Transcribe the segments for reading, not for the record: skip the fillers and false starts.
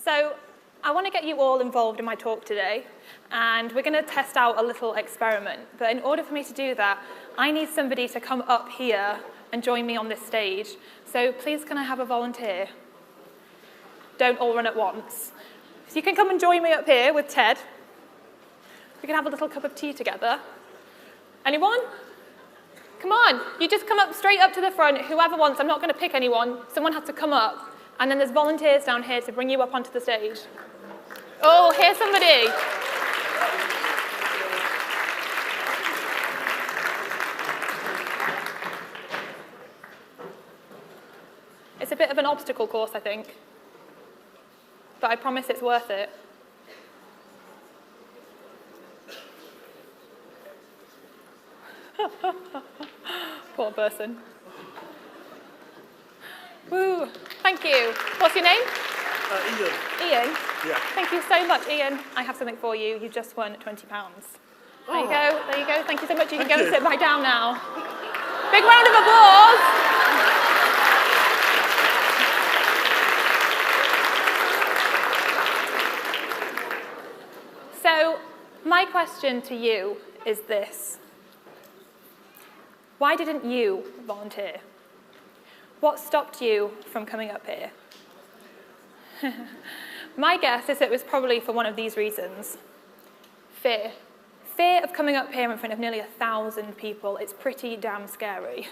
So I want to get you all involved in my talk today, and we're going to test out a little experiment. But in order for me to do that, I need somebody to come up here and join me on this stage. So please, can I have a volunteer? Don't all run at once. So you can come and join me up here with Ted. We can have a little cup of tea together. Anyone? Come on, you just come up straight up to the front. Whoever wants, I'm not going to pick anyone. Someone has to come up. And then there's volunteers down here to bring you up onto the stage. Oh, here's somebody. It's a bit of an obstacle course, I think. But I promise it's worth it. Poor person. Woo, thank you. What's your name? Ian. Ian? Yeah. Thank you so much, Ian. I have something for you. You've just won £20. There you go, there you go. Thank you so much. You can go and sit back down now. Big round of applause. So, my question to you is this. Why didn't you volunteer? What stopped you from coming up here? My guess is it was probably for one of these reasons. Fear. Fear of coming up here in front of nearly 1,000 people. It's pretty damn scary.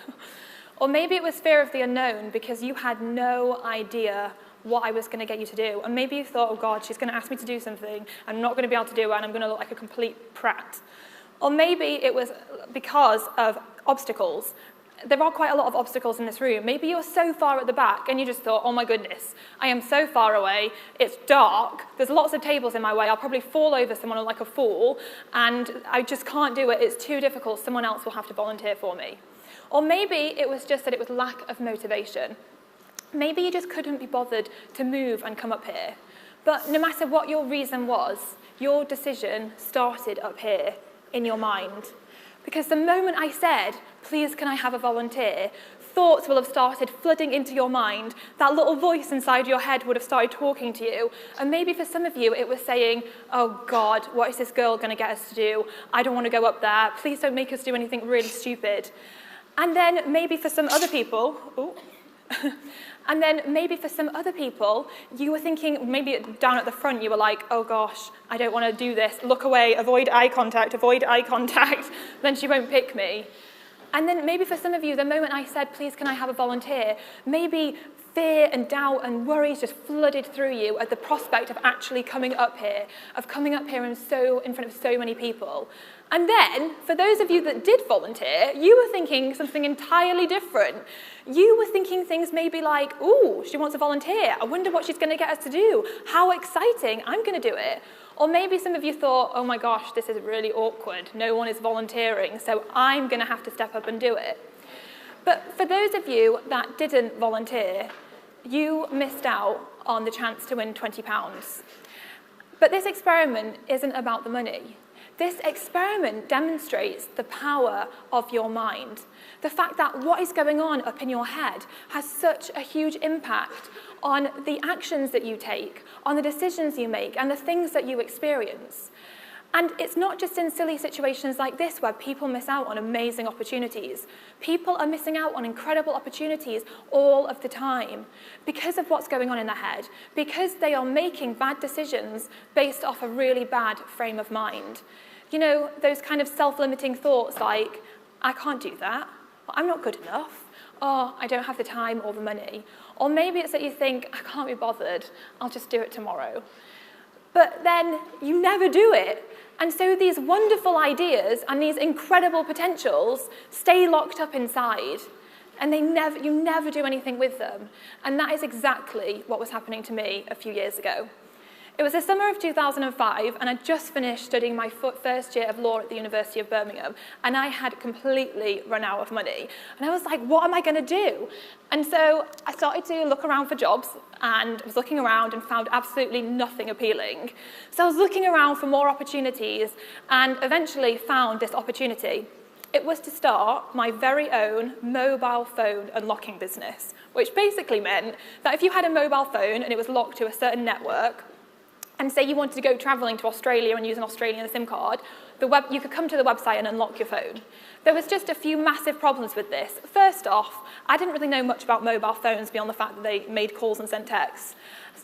Or maybe it was fear of the unknown because you had no idea what I was going to get you to do. And maybe you thought, oh God, she's going to ask me to do something. I'm not going to be able to do it, and I'm going to look like a complete prat. Or maybe it was because of obstacles. There are quite a lot of obstacles in this room. Maybe you're so far at the back and you just thought, oh my goodness, I am so far away, it's dark, there's lots of tables in my way, I'll probably fall over someone like a fool, and I just can't do it, it's too difficult, someone else will have to volunteer for me. Or maybe it was just that it was lack of motivation. Maybe you just couldn't be bothered to move and come up here. But no matter what your reason was, your decision started up here in your mind. Because the moment I said, please can I have a volunteer, thoughts will have started flooding into your mind. That little voice inside your head would have started talking to you. And maybe for some of you, it was saying, oh God, what is this girl going to get us to do? I don't want to go up there. Please don't make us do anything really stupid. And then maybe for some other people, you were thinking, maybe down at the front, you were like, oh gosh, I don't want to do this. Look away, avoid eye contact, avoid eye contact. Then she won't pick me. And then maybe for some of you, the moment I said, please can I have a volunteer, maybe fear and doubt and worries just flooded through you at the prospect of actually coming up here, in front of so many people. And then, for those of you that did volunteer, you were thinking something entirely different. You were thinking things maybe like, ooh, she wants to volunteer. I wonder what she's going to get us to do. How exciting, I'm going to do it. Or maybe some of you thought, oh my gosh, this is really awkward. No one is volunteering, so I'm going to have to step up and do it. But for those of you that didn't volunteer, you missed out on the chance to win £20. But this experiment isn't about the money. This experiment demonstrates the power of your mind. The fact that what is going on up in your head has such a huge impact on the actions that you take, on the decisions you make, and the things that you experience. And it's not just in silly situations like this where people miss out on amazing opportunities. People are missing out on incredible opportunities all of the time because of what's going on in their head, because they are making bad decisions based off a really bad frame of mind. You know, those kind of self-limiting thoughts like, I can't do that, or I'm not good enough, or I don't have the time or the money. Or maybe it's that you think, I can't be bothered, I'll just do it tomorrow. But then you never do it. And so these wonderful ideas and these incredible potentials stay locked up inside, and you never do anything with them. And that is exactly what was happening to me a few years ago. It was the summer of 2005, and I'd just finished studying my first year of law at the University of Birmingham, and I had completely run out of money. And I was like, what am I going to do? And so I started to look around for jobs, and was looking around and found absolutely nothing appealing. So I was looking around for more opportunities, and eventually found this opportunity. It was to start my very own mobile phone unlocking business, which basically meant that if you had a mobile phone and it was locked to a certain network, and say you wanted to go travelling to Australia and use an Australian SIM card, you could come to the website and unlock your phone. There was just a few massive problems with this. First off, I didn't really know much about mobile phones beyond the fact that they made calls and sent texts,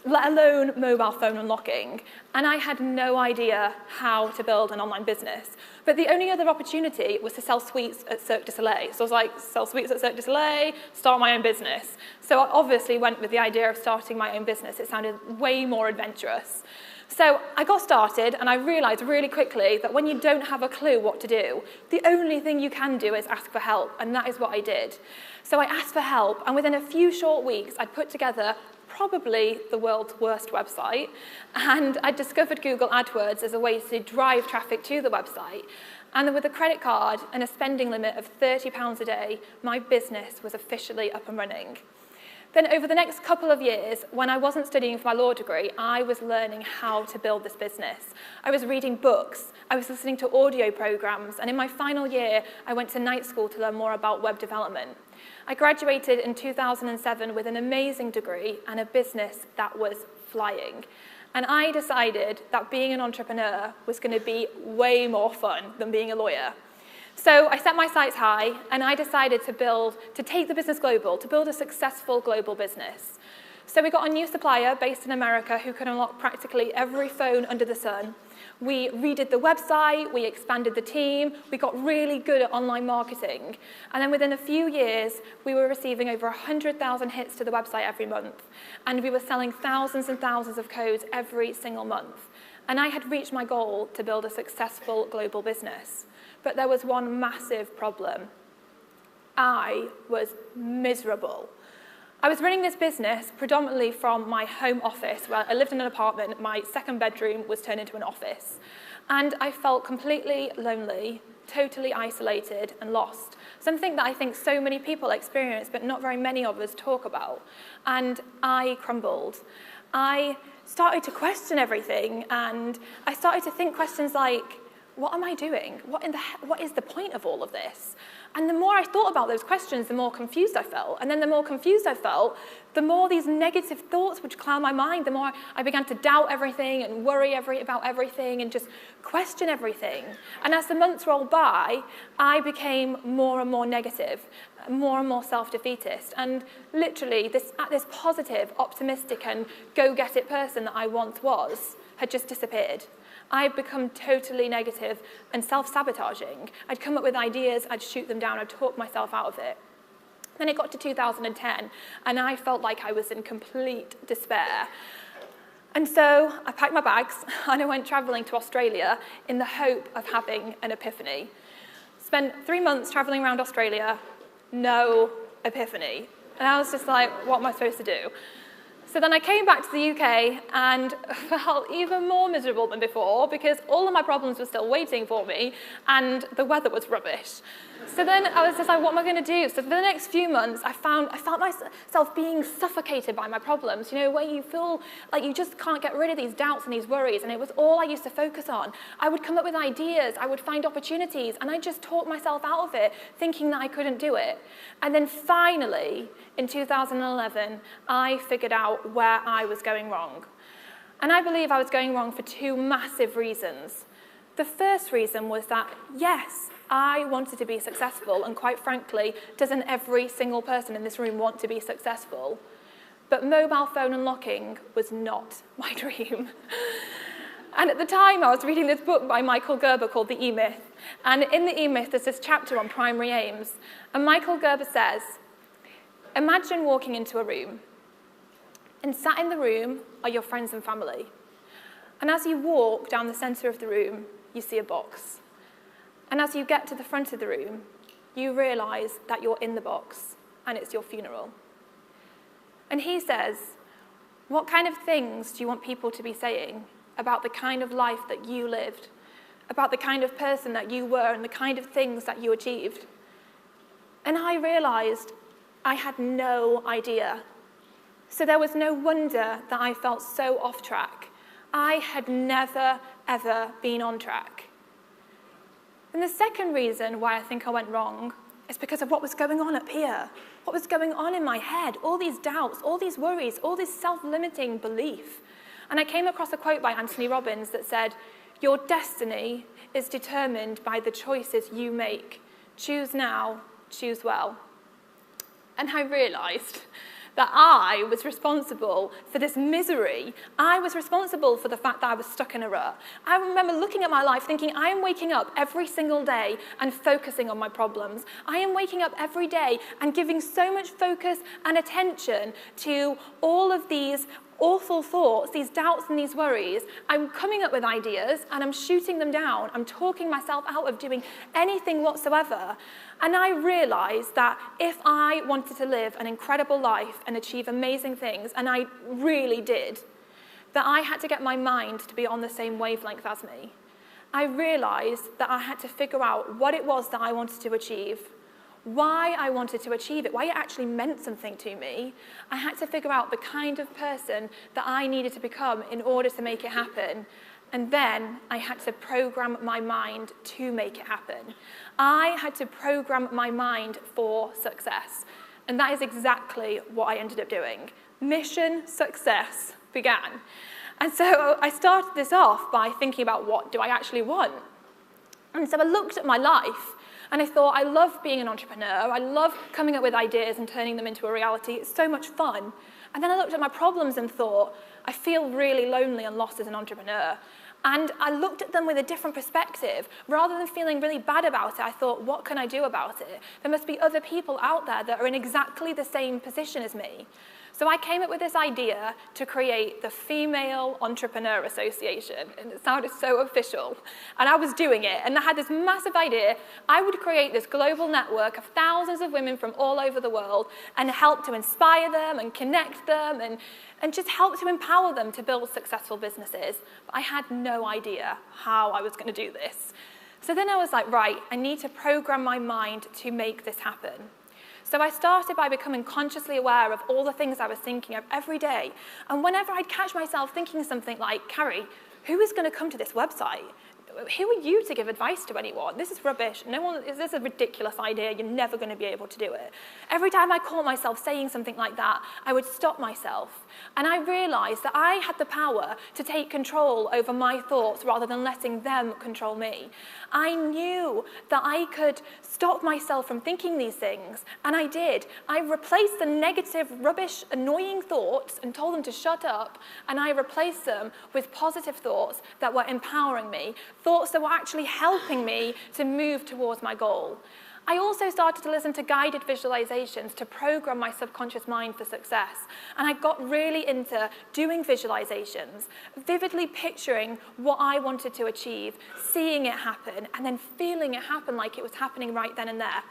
let alone mobile phone unlocking. And I had no idea how to build an online business. But the only other opportunity was to sell sweets at Cirque du Soleil. So I was like, sell sweets at Cirque du Soleil, start my own business. So I obviously went with the idea of starting my own business. It sounded way more adventurous. So I got started, and I realized really quickly that when you don't have a clue what to do, the only thing you can do is ask for help, and that is what I did. So I asked for help, and within a few short weeks, I'd put together probably the world's worst website, and I discovered Google AdWords as a way to drive traffic to the website. And with a credit card and a spending limit of £30 a day, my business was officially up and running. Then over the next couple of years, when I wasn't studying for my law degree, I was learning how to build this business. I was reading books, I was listening to audio programs, and in my final year, I went to night school to learn more about web development. I graduated in 2007 with an amazing degree and a business that was flying. And I decided that being an entrepreneur was going to be way more fun than being a lawyer. So I set my sights high, and I decided to take the business global, to build a successful global business. So we got a new supplier based in America who could unlock practically every phone under the sun. We redid the website, we expanded the team, we got really good at online marketing. And then within a few years, we were receiving over 100,000 hits to the website every month. And we were selling thousands and thousands of codes every single month. And I had reached my goal to build a successful global business. But there was one massive problem. I was miserable. I was running this business predominantly from my home office, where I lived in an apartment. My second bedroom was turned into an office. And I felt completely lonely, totally isolated and lost. Something that I think so many people experience, but not very many of us talk about. And I crumbled. I started to question everything, and I started to think questions like, what am I doing? What is the point of all of this? And the more I thought about those questions, the more confused I felt. And then the more confused I felt, the more these negative thoughts would cloud my mind, the more I began to doubt everything and worry about everything and just question everything. And as the months rolled by, I became more and more negative, more and more self-defeatist. And literally, this positive, optimistic, and go-get-it person that I once was had just disappeared. I'd become totally negative and self-sabotaging. I'd come up with ideas, I'd shoot them down, I'd talk myself out of it. Then it got to 2010, and I felt like I was in complete despair. And so I packed my bags, and I went travelling to Australia in the hope of having an epiphany. Spent 3 months travelling around Australia, no epiphany. And I was just like, what am I supposed to do? So then I came back to the UK and felt even more miserable than before because all of my problems were still waiting for me and the weather was rubbish. So then I was just like, what am I going to do? So for the next few months, I felt myself being suffocated by my problems, you know, where you feel like you just can't get rid of these doubts and these worries, and it was all I used to focus on. I would come up with ideas, I would find opportunities, and I just talked myself out of it, thinking that I couldn't do it. And then finally, in 2011, I figured out where I was going wrong. And I believe I was going wrong for two massive reasons. The first reason was that, yes, I wanted to be successful, and quite frankly, doesn't every single person in this room want to be successful? But mobile phone unlocking was not my dream. And at the time, I was reading this book by Michael Gerber called The E-Myth. And in The E-Myth, there's this chapter on primary aims. And Michael Gerber says, imagine walking into a room, and sat in the room are your friends and family. And as you walk down the center of the room, you see a box. And as you get to the front of the room, you realize that you're in the box, and it's your funeral. And he says, what kind of things do you want people to be saying about the kind of life that you lived, about the kind of person that you were, and the kind of things that you achieved? And I realized I had no idea. So there was no wonder that I felt so off track. I had never, ever been on track. And the second reason why I think I went wrong is because of what was going on up here, what was going on in my head, all these doubts, all these worries, all this self-limiting belief. And I came across a quote by Anthony Robbins that said, "Your destiny is determined by the choices you make. Choose now, choose well." And I realized that I was responsible for this misery. I was responsible for the fact that I was stuck in a rut. I remember looking at my life thinking, I am waking up every single day and focusing on my problems. I am waking up every day and giving so much focus and attention to all of these awful thoughts, these doubts and these worries. I'm coming up with ideas and I'm shooting them down. I'm talking myself out of doing anything whatsoever. And I realized that if I wanted to live an incredible life and achieve amazing things, and I really did, that I had to get my mind to be on the same wavelength as me. I realized that I had to figure out what it was that I wanted to achieve, why I wanted to achieve it, why it actually meant something to me. I had to figure out the kind of person that I needed to become in order to make it happen. And then I had to program my mind to make it happen. I had to program my mind for success. And that is exactly what I ended up doing. Mission success began. And so I started this off by thinking about, what do I actually want? And so I looked at my life and I thought, I love being an entrepreneur. I love coming up with ideas and turning them into a reality. It's so much fun. And then I looked at my problems and thought, I feel really lonely and lost as an entrepreneur. And I looked at them with a different perspective. Rather than feeling really bad about it, I thought, what can I do about it? There must be other people out there that are in exactly the same position as me. So I came up with this idea to create the Female Entrepreneur Association. And it sounded so official. And I was doing it. And I had this massive idea. I would create this global network of thousands of women from all over the world and help to inspire them and connect them and just help to empower them to build successful businesses. But I had no idea how I was going to do this. So then I was like, right, I need to program my mind to make this happen. So I started by becoming consciously aware of all the things I was thinking of every day. And whenever I'd catch myself thinking something like, Carrie, who is going to come to this website? Who are you to give advice to anyone? This is rubbish. This is a ridiculous idea. You're never going to be able to do it. Every time I caught myself saying something like that, I would stop myself. And I realized that I had the power to take control over my thoughts rather than letting them control me. I knew that I could stop myself from thinking these things, and I did. I replaced the negative, rubbish, annoying thoughts and told them to shut up, and I replaced them with positive thoughts that were empowering me, thoughts that were actually helping me to move towards my goal. I also started to listen to guided visualizations to program my subconscious mind for success. And I got really into doing visualizations, vividly picturing what I wanted to achieve, seeing it happen, and then feeling it happen like it was happening right then and there,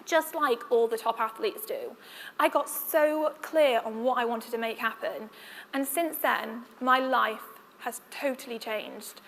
just like all the top athletes do. I got so clear on what I wanted to make happen. And since then, my life has totally changed.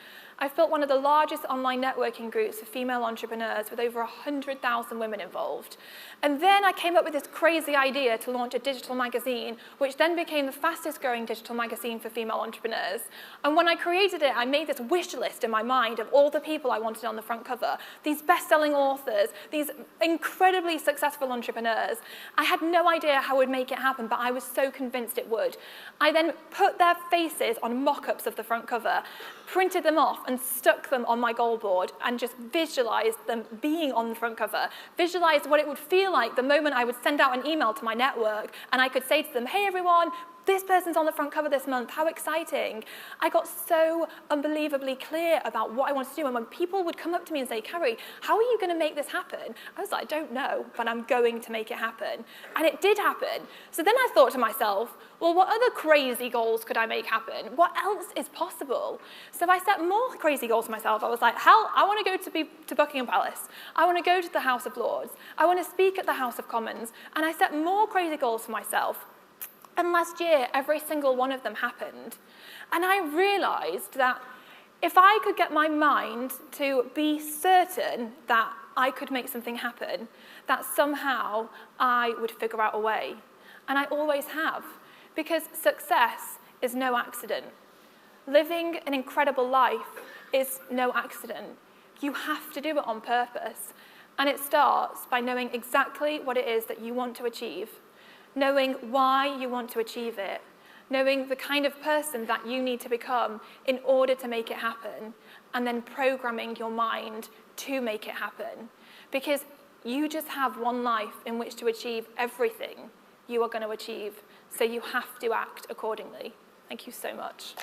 I've built one of the largest online networking groups for female entrepreneurs with over 100,000 women involved. And then I came up with this crazy idea to launch a digital magazine, which then became the fastest growing digital magazine for female entrepreneurs. And when I created it, I made this wish list in my mind of all the people I wanted on the front cover, these best-selling authors, these incredibly successful entrepreneurs. I had no idea how I would make it happen, but I was so convinced it would. I then put their faces on mock-ups of the front cover, printed them off, and stuck them on my goal board and just visualized them being on the front cover, visualized what it would feel like the moment I would send out an email to my network and I could say to them, hey everyone, this person's on the front cover this month, how exciting. I got so unbelievably clear about what I wanted to do, and when people would come up to me and say, Carrie, how are you going to make this happen? I was like, I don't know, but I'm going to make it happen. And it did happen. So then I thought to myself, well, what other crazy goals could I make happen? What else is possible? So I set more crazy goals for myself. I was like, hell, I want to go to Buckingham Palace. I want to go to the House of Lords. I want to speak at the House of Commons. And I set more crazy goals for myself. And last year, every single one of them happened. And I realized that if I could get my mind to be certain that I could make something happen, that somehow I would figure out a way. And I always have, because success is no accident. Living an incredible life is no accident. You have to do it on purpose. And it starts by knowing exactly what it is that you want to achieve, knowing why you want to achieve it, knowing the kind of person that you need to become in order to make it happen, and then programming your mind to make it happen. Because you just have one life in which to achieve everything you are going to achieve, so you have to act accordingly. Thank you so much.